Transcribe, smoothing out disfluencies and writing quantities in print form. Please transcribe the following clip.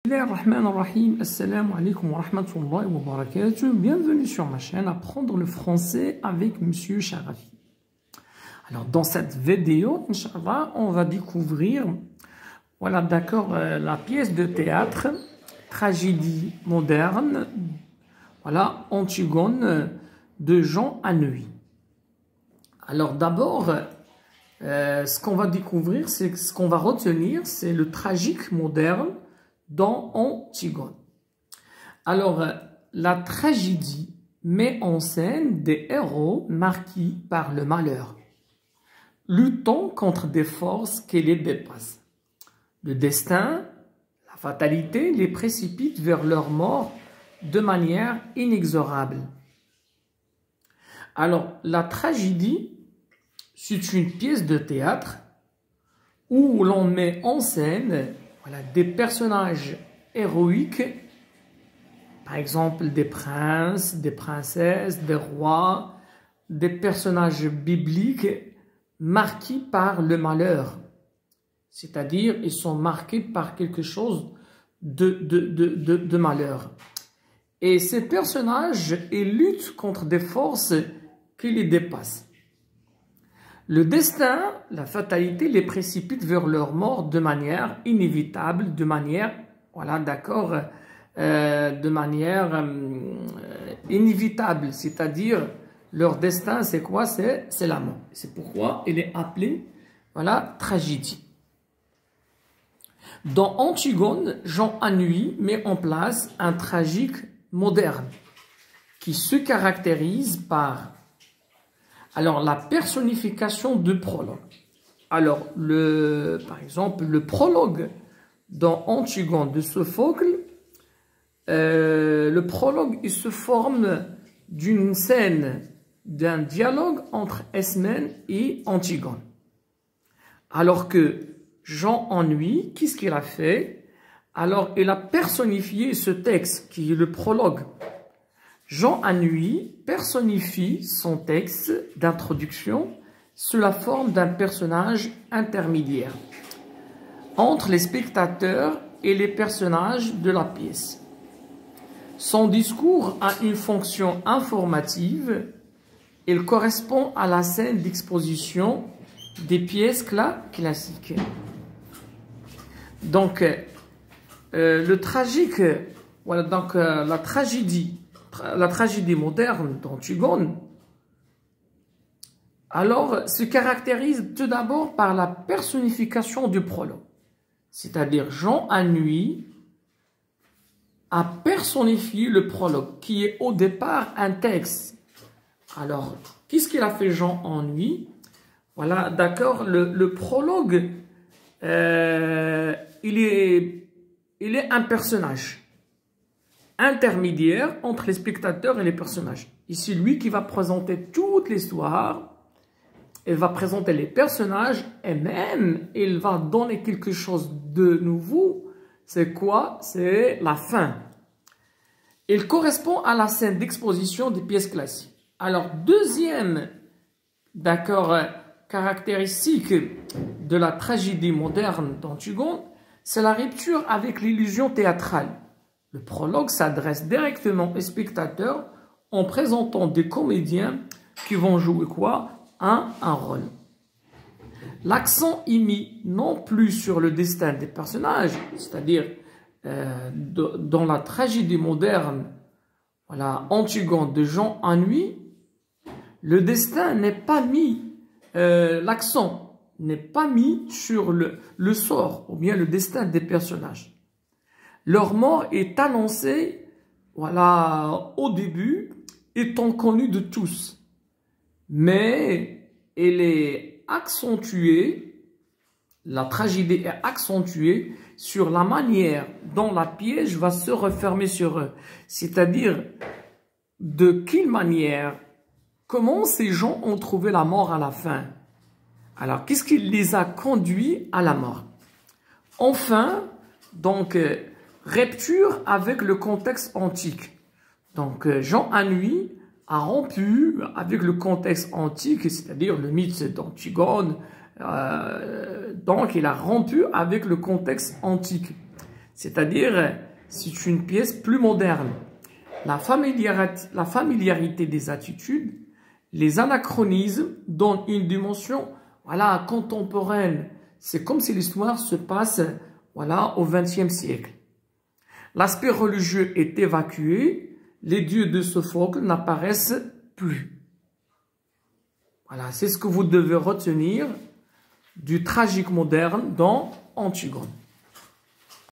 Bismillahirrahmanirrahim. Assalamu alaikum wa rahmatullahi wa barakatuh. Bienvenue sur ma chaîne Apprendre le français avec Monsieur Sharafi. Alors dans cette vidéo, Inch'Allah, on va découvrir, voilà d'accord, la pièce de théâtre, tragédie moderne, voilà, Antigone de Jean Anouilh. Alors d'abord, ce qu'on va découvrir, c'est ce qu'on va retenir, c'est le tragique moderne dans Antigone. Alors, la tragédie met en scène des héros marqués par le malheur, luttant contre des forces qui les dépassent. Le destin, la fatalité les précipite vers leur mort de manière inexorable. Alors, la tragédie, c'est une pièce de théâtre où l'on met en scène des personnages héroïques, par exemple des princes, des princesses, des rois, des personnages bibliques marqués par le malheur. C'est-à-dire, ils sont marqués par quelque chose de malheur. Et ces personnages, ils luttent contre des forces qui les dépassent. Le destin, la fatalité les précipite vers leur mort de manière inévitable, de manière, voilà, d'accord, de manière inévitable. C'est-à-dire, leur destin, c'est quoi? C'est la mort. C'est pourquoi il est appelé, voilà, tragédie. Dans Antigone, Jean Anouilh met en place un tragique moderne qui se caractérise par la personnification de prologue. Alors, par exemple, le prologue dans Antigone de Sophocle, le prologue, il se forme d'une scène, d'un dialogue entre Ismène et Antigone. Alors que Jean Anouilh, qu'est-ce qu'il a fait? Alors, il a personnifié ce texte qui est le prologue. Jean Anouilh personnifie son texte d'introduction sous la forme d'un personnage intermédiaire entre les spectateurs et les personnages de la pièce. Son discours a une fonction informative. Il correspond à la scène d'exposition des pièces classiques. Donc, le tragique, voilà, donc la tragédie moderne d'Antigone, alors, se caractérise tout d'abord par la personnification du prologue. C'est-à-dire, Jean Anouilh a personnifié le prologue, qui est au départ un texte. Alors, qu'est-ce qu'il a fait Jean Anouilh? Voilà, d'accord, le prologue, il est un personnage intermédiaire entre les spectateurs et les personnages. Ici, lui qui va présenter toute l'histoire, il va présenter les personnages et même il va donner quelque chose de nouveau. C'est quoi? C'est la fin. Il correspond à la scène d'exposition des pièces classiques. Alors, deuxième, d'accord, caractéristique de la tragédie moderne d'Antigone, c'est la rupture avec l'illusion théâtrale. Le prologue s'adresse directement aux spectateurs en présentant des comédiens qui vont jouer quoi? Un rôle. L'accent est mis non plus sur le destin des personnages, c'est-à-dire dans la tragédie moderne, voilà, Antigone de Jean Anouilh, le destin n'est pas mis, l'accent n'est pas mis sur le sort ou bien le destin des personnages. Leur mort est annoncée, voilà, au début, étant connue de tous. Mais elle est accentuée, la tragédie est accentuée sur la manière dont la piège va se refermer sur eux. C'est-à-dire, de quelle manière, comment ces gens ont trouvé la mort à la fin? Alors, qu'est-ce qui les a conduits à la mort? Enfin, donc, rupture avec le contexte antique. Donc, Jean Anouilh a rompu avec le contexte antique, c'est-à-dire le mythe d'Antigone. Donc, il a rompu avec le contexte antique. C'est-à-dire, c'est une pièce plus moderne. La familiarité des attitudes, les anachronismes donnent une dimension voilà, contemporaine. C'est comme si l'histoire se passe voilà, au XXe siècle. L'aspect religieux est évacué, les dieux de Sophocle n'apparaissent plus. Voilà, c'est ce que vous devez retenir du tragique moderne dans Antigone.